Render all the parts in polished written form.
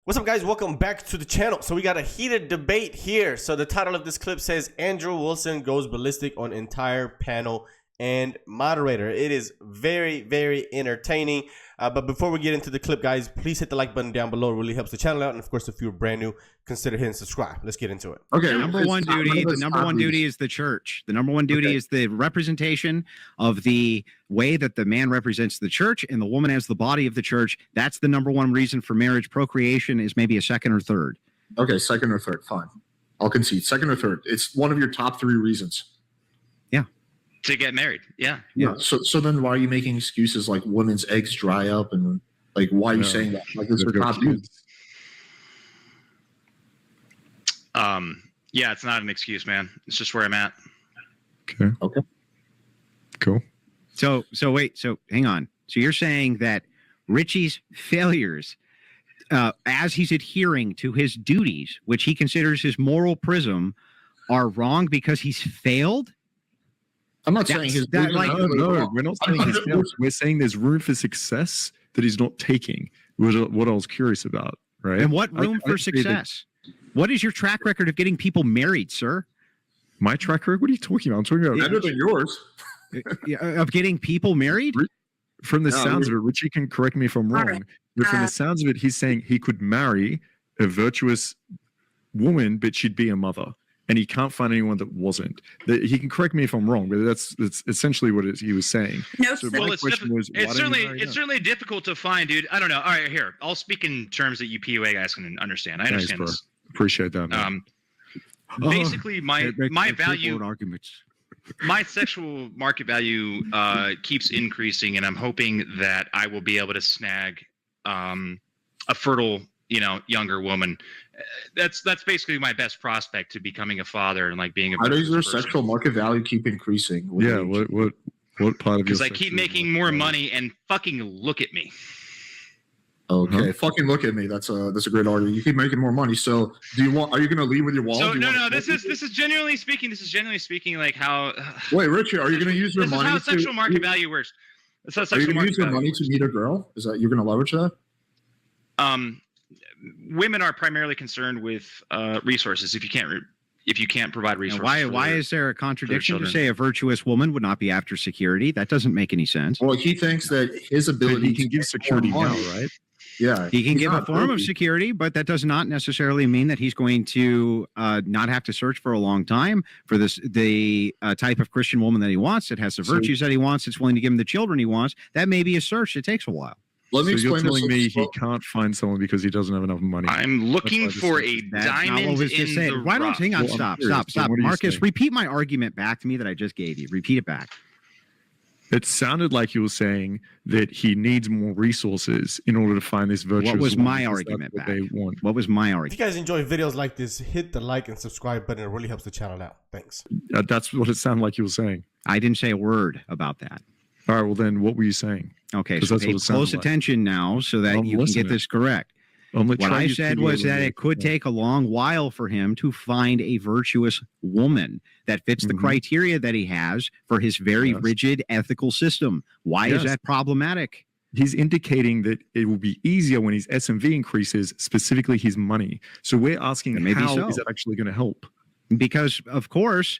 What's up, guys? Welcome back to the channel. So we got a heated debate here. So the title of this clip says Andrew Wilson goes ballistic on entire panel and moderator. It is very, very entertaining. But before we get into the clip, guys, please hit the like button down below. It really helps the channel out. And of course, if you're brand new, consider hitting subscribe. Let's get into it. Okay. The number one duty is the church. The number one duty is the representation of the way that the man represents the church and the woman as the body of the church. That's the number one reason for marriage. Procreation is maybe a second or third. Okay, second or third. Fine. I'll concede. Second or third. It's one of your top three reasons. Yeah. To get married. Yeah. So then why are you making excuses like women's eggs dry up and like why are you saying that? Like this is top duty. Yeah, it's not an excuse, man. It's just where I'm at. Okay. Cool. So wait, so hang on. So you're saying that Richie's failures, as he's adhering to his duties, which he considers his moral prism, are wrong because he's failed? I'm not saying his no, we're not saying his failures. We're saying there's room for success that he's not taking. What I was curious about, right? And what room for success? What is your track record of getting people married, sir? My track record? What are you talking about? I'm talking about better than yours. Of getting people married? From the sounds of it, Richie can correct me if I'm wrong, but from the sounds of it, he's saying he could marry a virtuous woman, but she'd be a mother. And he can't find anyone that wasn't. He can correct me if I'm wrong, but that's essentially what he was saying. No, so well, it's certainly difficult to find, dude. I don't know. All right, here, I'll speak in terms that you PUA guys can understand. I understand this. Appreciate that, man. Basically, my value, my sexual market value keeps increasing, and I'm hoping that I will be able to snag a fertile, younger woman. That's basically my best prospect to becoming a father and like being a. How does your sexual market value keep increasing? Yeah, what part of? Because I keep making more money and fucking look at me. Okay, fucking look at me. That's a great argument. You keep making more money. So are you going to leave with your wallet? So no. This is genuinely speaking. This is genuinely speaking like how. Wait, Richie, are you going to use your money? This is how sexual market value works. That's how are you going to use your money to meet a girl? Is that you're going to leverage that? Women are primarily concerned with resources. If you can't provide resources, why is there a contradiction to say a virtuous woman would not be after security? That doesn't make any sense. Well, he thinks that his ability he can give security now, right? Yeah, he can give a form of security, but that does not necessarily mean that he's going to not have to search for a long time for the type of Christian woman that he wants, that has the virtues that he wants, that's willing to give him the children he wants. That may be a search. It takes a while. Let me explain. You're telling me he can't find someone because he doesn't have enough money. I'm looking for a diamond in the rough. Why don't hang on? Stop. Marcus, repeat my argument back to me that I just gave you. Repeat it back. It sounded like you were saying that he needs more resources in order to find this virtuous. What was my argument back? What was my argument? If you guys enjoy videos like this, hit the like and subscribe button. It really helps the channel out. Thanks. That's what it sounded like you were saying. I didn't say a word about that. All right, well then, what were you saying? Okay, so pay close attention now so that you can get this correct. What I said was that it could take a long while for him to find a virtuous woman that fits the criteria that he has for his very rigid ethical system. Why is that problematic? He's indicating that it will be easier when his SMV increases, specifically his money. So we're asking how is that actually going to help? Because, of course,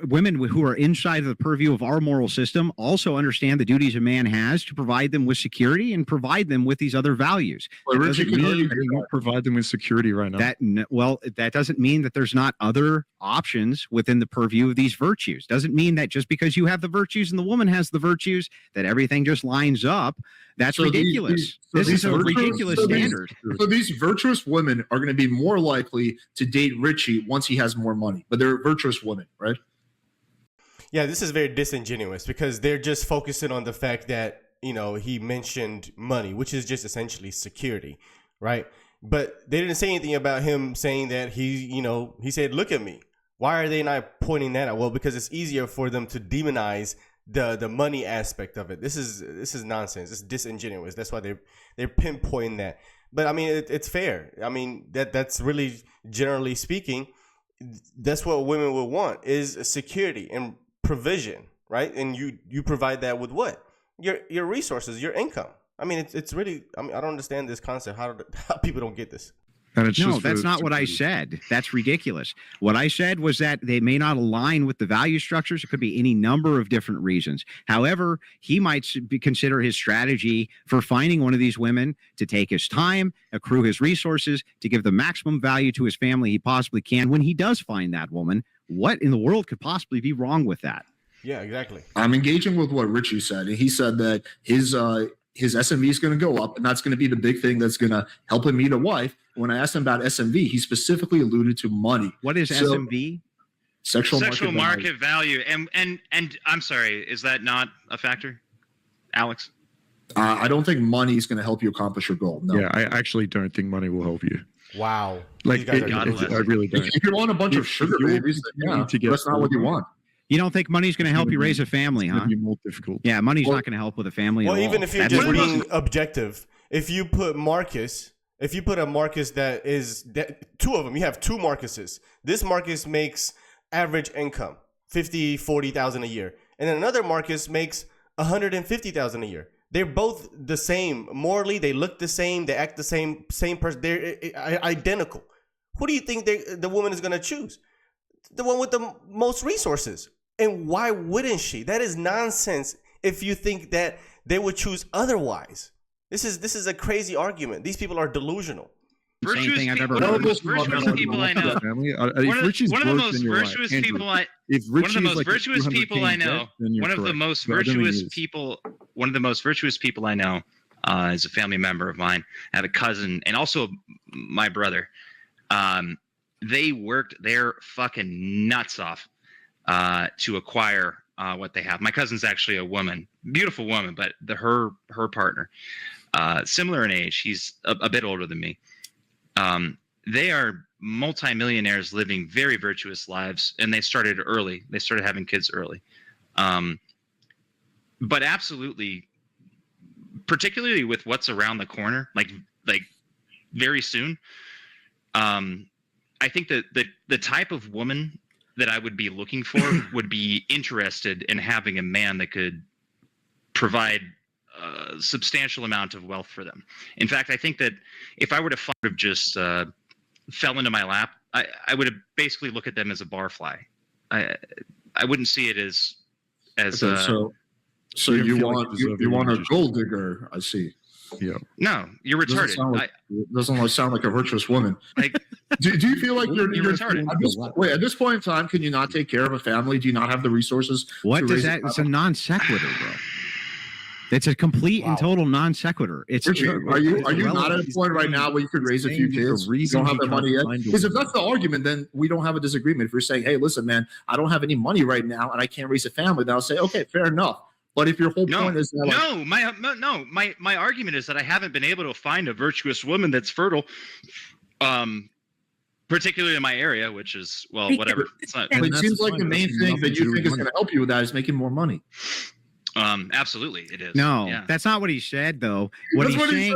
women who are inside of the purview of our moral system also understand the duties a man has to provide them with security and provide them with these other values. Well, Richard, can you provide them with security right now? That doesn't mean that there's not other options within the purview of these virtues. Doesn't mean that just because you have the virtues and the woman has the virtues that everything just lines up. That's ridiculous. This is a ridiculous standard. So these virtuous women are going to be more likely to date Richie once he has more money, but they're virtuous women, right? Yeah, this is very disingenuous because they're just focusing on the fact that, he mentioned money, which is just essentially security, right? But they didn't say anything about him saying that he said, look at me. Why are they not pointing that out? Well, because it's easier for them to demonize the money aspect of it. This is nonsense. It's disingenuous. That's why they're pinpointing that. But I mean, it's fair. I mean, that's really, generally speaking, that's what women would want, is security and provision, right? And you provide that with what? Your resources, your income, I mean, it's really. I mean, I don't understand this concept. How people don't get this. No, that's not what I said. That's ridiculous. What I said was that they may not align with the value structures. It could be any number of different reasons. However, he might consider his strategy for finding one of these women to take his time, accrue his resources, to give the maximum value to his family he possibly can when he does find that woman. What in the world could possibly be wrong with that? Yeah, exactly. I'm engaging with what Richie said. He said that his SMV is going to go up, and that's going to be the big thing that's going to help him meet a wife. When I asked him about SMV, he specifically alluded to money. What is SMV? Sexual market value. And I'm sorry, is that not a factor, Alex? I don't think money is going to help you accomplish your goal. No. Yeah, I actually don't think money will help you. Wow. Like, I really don't. If you want a bunch of sugar babies, then that's not what you want. You don't think money's going to help you raise a family, huh? It's going to be more difficult. Yeah, money's not going to help with a family. Well, at even all. if you're just being objective, if you put a Marcus that is two of them, you have two Marcuses. This Marcus makes average income, 40,000 a year. And then another Marcus makes 150,000 a year. They're both the same. Morally, they look the same. They act the same person. They're identical. Who do you think the woman is going to choose? The one with the most resources. And why wouldn't she? That is nonsense if you think that they would choose otherwise. This is a crazy argument. These people are delusional. Virtuous people I know. One of the most virtuous people I know is a family member of mine. I have a cousin and also my brother. They worked their fucking nuts off to acquire what they have. My cousin's actually a woman, beautiful woman, but her partner, similar in age, he's a bit older than me. They are multimillionaires living very virtuous lives, and they started early. They started having kids early. But absolutely, particularly with what's around the corner, like very soon, I think that the type of woman that I would be looking for would be interested in having a man that could provide a substantial amount of wealth for them. In fact, I think that if I were to just fell into my lap, I would basically look at them as a barfly. I wouldn't see it as so you want a gold digger? I see. Yeah. No, you're retarded. Doesn't sound like a virtuous woman. Like, do you feel like you're retarded? At this point in time, can you not take care of a family? Do you not have the resources? What does that? It's a non sequitur, bro. It's a complete and total non sequitur. Are you not at a point right now where you could raise a few kids? You don't have the money yet. Because if that's the argument, then we don't have a disagreement. If you're saying, "Hey, listen, man, I don't have any money right now, and I can't raise a family," then I'll say, "Okay, fair enough." But if your whole point is that my argument is that I haven't been able to find a virtuous woman that's fertile, particularly in my area, which is whatever. It's not. It seems like the main thing that you think is going to help you with that is making more money. Absolutely, it is. No, that's not what he said, though. What he's saying,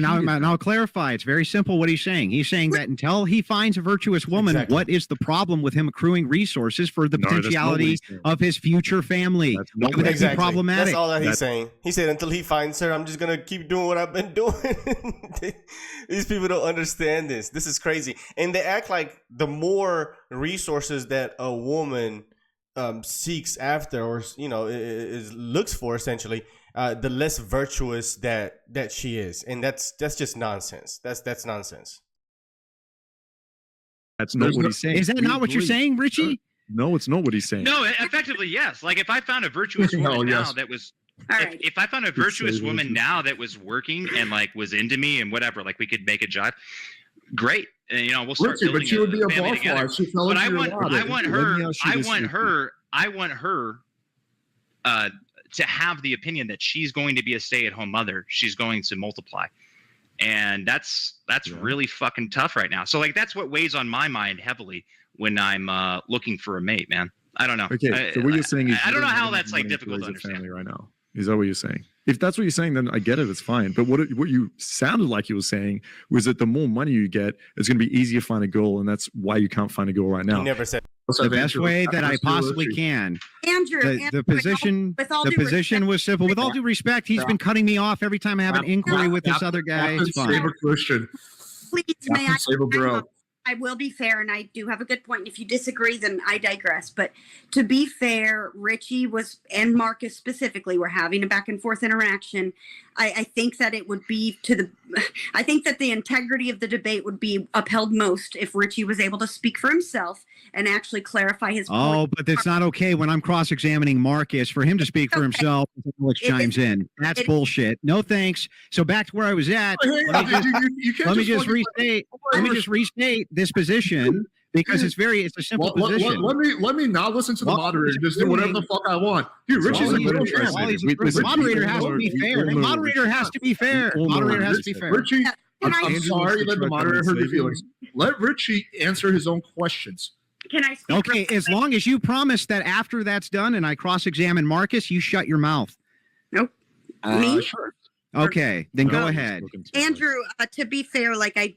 I'll clarify. It's very simple. What he's saying, that until he finds a virtuous woman, what is the problem with him accruing resources for the potentiality of his future family? Why would that be problematic? That's all that he's saying. He said, until he finds her, I'm just gonna keep doing what I've been doing. These people don't understand this. This is crazy, and they act like the more resources that a woman seeks after, or looks for, essentially, the less virtuous that she is, and that's just nonsense. That's nonsense. That's not what he's saying. Is that not what you're saying, Richie? No, it's not what he's saying. No, effectively, yes. Like if I found a virtuous woman that was. If I found a virtuous woman now that was working and was into me and whatever, we could make a jive. Great, and we'll start building. But she would be a family together. But I want her to have the opinion that she's going to be a stay-at-home mother. She's going to multiply, and that's really fucking tough right now. So that's what weighs on my mind heavily when I'm looking for a mate, man. I don't know. Okay, so what you're saying is I don't know how that's difficult to understand. Family right now. Is that what you're saying? If that's what you're saying, then I get it. It's fine. But what you sounded like you were saying was that the more money you get, it's going to be easier to find a girl, and that's why you can't find a girl right now. He never said. the best way that I possibly can. Andrew, the position was simple. With all due respect, he's been cutting me off every time I have an inquiry with this other guy. It's fine. Christian. Please, may I will be fair, and I do have a good point. If you disagree, then I digress. But to be fair, Richie and Marcus specifically were having a back and forth interaction. I think that it would be I think that the integrity of the debate would be upheld most if Richie was able to speak for himself and actually clarify his point. Oh, but it's not okay when I'm cross-examining Marcus for him to speak for himself. Alex chimes in. That's bullshit. No thanks. So back to where I was at. Let me just restate this position because it's a simple position. Let me not listen to the moderator. Just do whatever the fuck I want. Dude, Richie's a good friend. The moderator has to be fair. The moderator has to be fair. Moderator has to be fair. Richie, I'm sorry that the moderator hurt your feelings. Let Richie answer his own questions. Can I speak? Okay, as long as you promise that after that's done and I cross-examine Marcus, you shut your mouth. Nope. Me? Sure. Okay, then go ahead. Andrew, to be fair, like I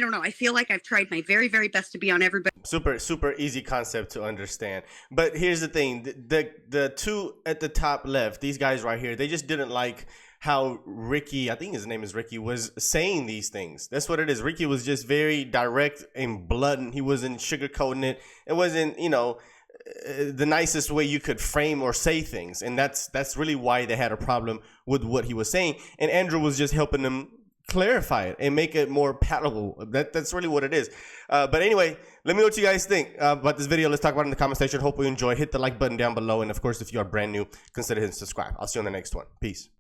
don't know. I feel like I've tried my very, very best to be on everybody. Super easy concept to understand. But here's the thing. The two at the top left, these guys right here, they just didn't like how Ricky, I think his name is Ricky, was saying these things. That's what it is. Ricky was just very direct and blunt. He wasn't sugarcoating it. It wasn't, the nicest way you could frame or say things. And that's really why they had a problem with what he was saying. And Andrew was just helping them clarify it and make it more palatable. That's really what it is. But anyway, let me know what you guys think about this video. Let's talk about it in the comment section. Hope you enjoy. Hit the like button down below. And of course, if you are brand new, consider hitting subscribe. I'll see you on the next one. Peace.